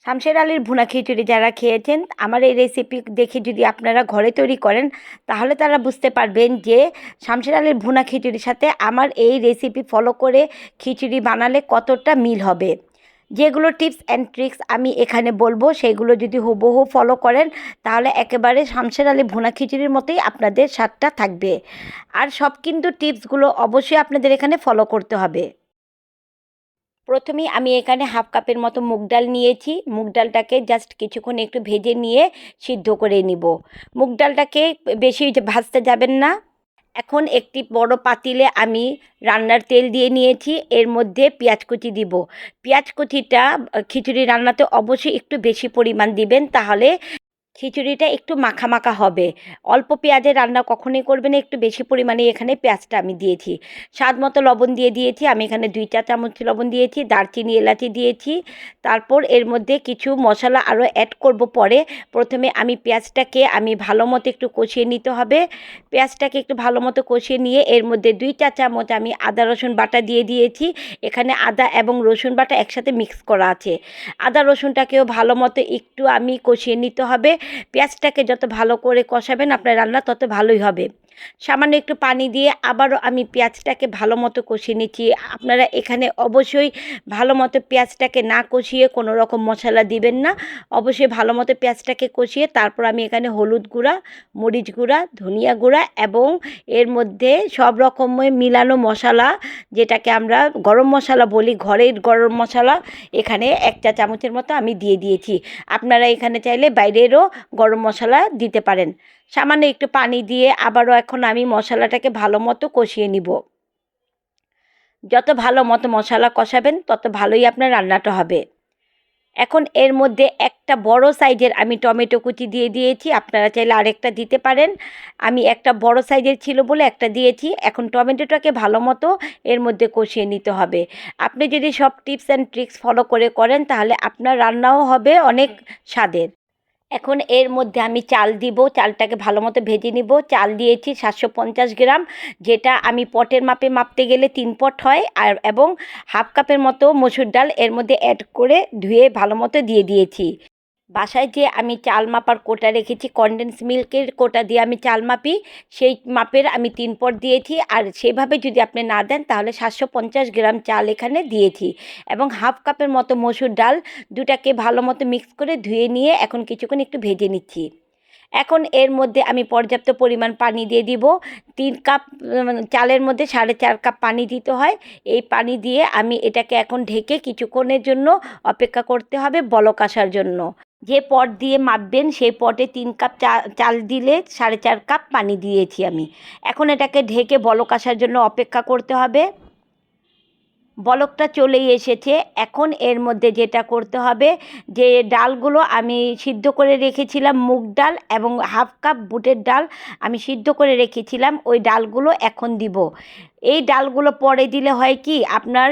শামশের আলীর ভুনা খিচুড়ি যারা খেয়েছেন আমার এই রেসিপি দেখে যদি আপনারা ঘরে তৈরি করেন তাহলে তারা বুঝতে পারবেন যে শামশের আলীর ভুনা খিচুড়ির সাথে আমার এই রেসিপি ফলো করে খিচুড়ি বানালে কতটা মিল হবে। যেগুলো টিপস অ্যান্ড ট্রিক্স আমি এখানে বলবো সেগুলো যদি হুবহু ফলো করেন তাহলে একেবারে শামশের আলী ভুনা খিচুড়ির মতোই আপনাদের স্বাদটা থাকবে। আর সব কিন্তু টিপসগুলো অবশ্যই আপনাদের এখানে ফলো করতে হবে। প্রথমেই আমি এখানে হাফ কাপের মতো মুগ ডাল নিয়েছি। মুগ ডালটাকে জাস্ট কিছুক্ষণ একটু ভেজে নিয়ে সিদ্ধ করে নিব। মুগ ডালটাকে বেশি ভাজতে যাবেন না। এখন একটি বড় পাতিলে আমি রান্নার তেল দিয়ে নিয়েছি, এর মধ্যে পেঁয়াজ কুচি দিব। পেঁয়াজ কুচিটা খিচুড়ি রান্নাতে অবশ্যই একটু বেশি পরিমাণ দিবেন, তাহলে খিচুড়িটা একটু মাখা মাখা হবে। অল্প পেঁয়াজের রান্না কখনোই করবেন, একটু বেশি পরিমাণে এখানে পেঁয়াজটা আমি দিয়েছি। স্বাদ মতো লবণ দিয়ে দিয়েছি, আমি এখানে 2 চা চামচ লবণ দিয়েছি, দারচিনি এলাচি দিয়েছি। তারপর এর মধ্যে কিছু মশলা আরও অ্যাড করব পরে। প্রথমে আমি পেঁয়াজটাকে ভালো মতো একটু কষিয়ে নিতে হবে। পেঁয়াজটাকে একটু ভালো মতো কষিয়ে নিয়ে এর মধ্যে 2 চা চামচ আমি আদা রসুন বাটা দিয়ে দিয়েছি। এখানে আদা এবং রসুন বাটা একসাথে মিক্স করা আছে। আদা রসুনটাকেও ভালো মতো একটু আমি কষিয়ে নিতে হবে। পেঁয়াজটাকে যত ভালো করে কষাবেন আপনার রান্না তত ভালোই হবে। সামান্য একটু পানি দিয়ে আবারও আমি পেঁয়াজটাকে ভালো মতো কষিয়ে নিচ্ছি। আপনারা এখানে অবশ্যই ভালো মতো পেঁয়াজটাকে না কষিয়ে কোনো রকম মশলা দিবেন না। অবশ্যই ভালো মতো পেঁয়াজটাকে কষিয়ে তারপর আমি এখানে হলুদ গুঁড়া, মরিচ গুঁড়া, ধনিয়া গুঁড়া এবং এর মধ্যে সব রকমের মিলানো মশলা, যেটাকে আমরা গরম মশলা বলি, ঘরের গরম মশলা, এখানে 1 চা চামচের মতো আমি দিয়ে দিয়েছি। আপনারা এখানে চাইলে বাইরেরও গরম মশলা দিতে পারেন। সামান্য একটু পানি দিয়ে আবারও এখন আমি মশলাটাকে ভালো মতো কষিয়ে নিব। যত ভালো মতো মশলা কষাবেন তত ভালোই আপনার রান্নাটা হবে। এখন এর মধ্যে একটা বড় সাইজের আমি টমেটো কুচি দিয়ে দিয়েছি, আপনারা চাইলে আরেকটা দিতে পারেন। আমি একটা বড় সাইজের ছিল বলে একটা দিয়েছি। এখন টমেটোটাকে ভালো মতো এর মধ্যে কষিয়ে নিতে হবে। আপনি যদি সব টিপস অ্যান্ড ট্রিক্স ফলো করে করেন তাহলে আপনার রান্নাও হবে অনেক স্বাদের। এখন এর মধ্যে আমি চাল দিব, চালটাকে ভালো মতো ভেজে নিব। চাল দিয়েছি 750 গ্রাম, যেটা আমি পটের মাপে মাপতে গেলে 3 পট হয়। এবং হাফ কাপের মতো মসুর ডাল এর মধ্যে অ্যাড করে ধুয়ে ভালো মতো দিয়ে দিয়েছি। বাসায় যে আমি চাল মাপার কোটা রেখেছি, কনডেন্স মিল্কের কোটা দিয়ে আমি চাল মাপি, সেই মাপের আমি 3 পট দিয়েছি। আর সেভাবে যদি আপনি না দেন তাহলে 750 গ্রাম চাল এখানে দিয়েছি এবং হাফ কাপের মতো মসুর ডাল, দুটাকে ভালো মতো মিক্স করে ধুয়ে নিয়ে এখন কিছুক্ষণ একটু ভেজে নিচ্ছি। এখন এর মধ্যে আমি পর্যাপ্ত পরিমাণ পানি দিয়ে দিব। 3 কাপ চালের মধ্যে 4.5 কাপ পানি দিতে হয়। এই পানি দিয়ে আমি এটাকে এখন ঢেকে কিছুক্ষণের জন্য অপেক্ষা করতে হবে বলক আসার জন্য। যে পট দিয়ে মাপবেন সেই পটে 3 কাপ চাল দিলে 4.5 কাপ পানি দিয়েছি আমি। এখন এটাকে ঢেকে বলক আসার জন্য অপেক্ষা করতে হবে। বলকটা চলেই এসেছে। এখন এর মধ্যে যেটা করতে হবে, যে ডালগুলো আমি সিদ্ধ করে রেখেছিলাম, মুগ ডাল এবং হাফ কাপ বুটের ডাল আমি সিদ্ধ করে রেখেছিলাম, ওই ডালগুলো এখন দিব। এই ডালগুলো পরে দিলে হয় কি, আপনার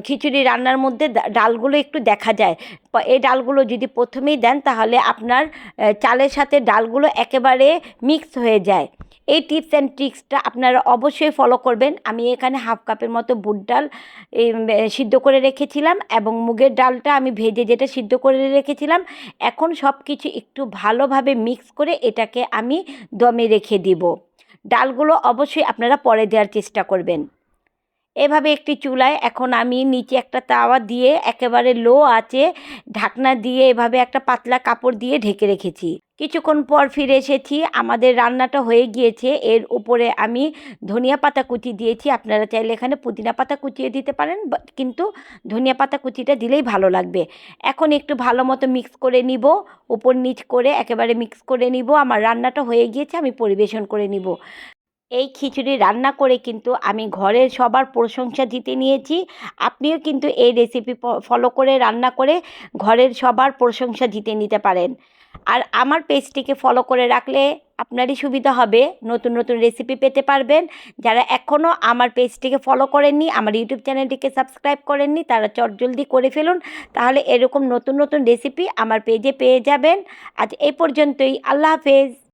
খিচুড়ি রান্নার মধ্যে ডালগুলো একটু দেখা যায়। এই ডালগুলো যদি প্রথমেই দেন তাহলে আপনার চালের সাথে ডালগুলো একেবারে মিক্স হয়ে যায়। এই টিপস অ্যান্ড ট্রিক্সটা আপনারা অবশ্যই ফলো করবেন। আমি এখানে হাফ কাপের মতো বুট ডাল সিদ্ধ করে রেখেছিলাম এবং মুগের ডালটা আমি ভেজে যেটা সিদ্ধ করে রেখেছিলাম। এখন সব কিছু একটু ভালোভাবে মিক্স করে এটাকে আমি দমে রেখে দিব। ডালগুলো অবশ্যই আপনারা পরে দেওয়ার চেষ্টা করবেন। এভাবে একটি চুলায় এখন আমি নিচে একটা তাওয়া দিয়ে একেবারে লো আঁচে ঢাকনা দিয়ে এভাবে একটা পাতলা কাপড় দিয়ে ঢেকে রেখেছি। কিছুক্ষণ পর ফিরে এসেছি, আমাদের রান্নাটা হয়ে গিয়েছে। এর উপরে আমি ধনিয়া পাতা কুচি দিয়েছি, আপনারা চাইলে এখানে পুদিনা পাতা কুচিয়ে দিতে পারেন, কিন্তু ধনিয়া পাতা কুচিটা দিলেই ভালো লাগবে। এখন একটু ভালো মতো মিক্স করে নিব, উপর নিচ করে একেবারে মিক্স করে নিব। আমার রান্নাটা হয়ে গিয়েছে, আমি পরিবেশন করে নিব। এই খিচুড়ি রান্না করে কিন্তু আমি ঘরের সবার প্রশংসা জিতে নিয়েছি। আপনিও কিন্তু এই রেসিপি ফলো করে রান্না করে ঘরের সবার প্রশংসা জিতে নিতে পারেন। আর আমার পেজটিকে ফলো করে রাখলে আপনারই সুবিধা হবে, নতুন নতুন রেসিপি পেতে পারবেন। যারা এখনও আমার পেজটিকে ফলো করেননি, আমার ইউটিউব চ্যানেলটিকে সাবস্ক্রাইব করেননি, তারা চটজলদি করে ফেলুন, তাহলে এরকম নতুন নতুন রেসিপি আমার পেজে পেয়ে যাবেন। আজ এই পর্যন্তই। আল্লাহ হাফেজ।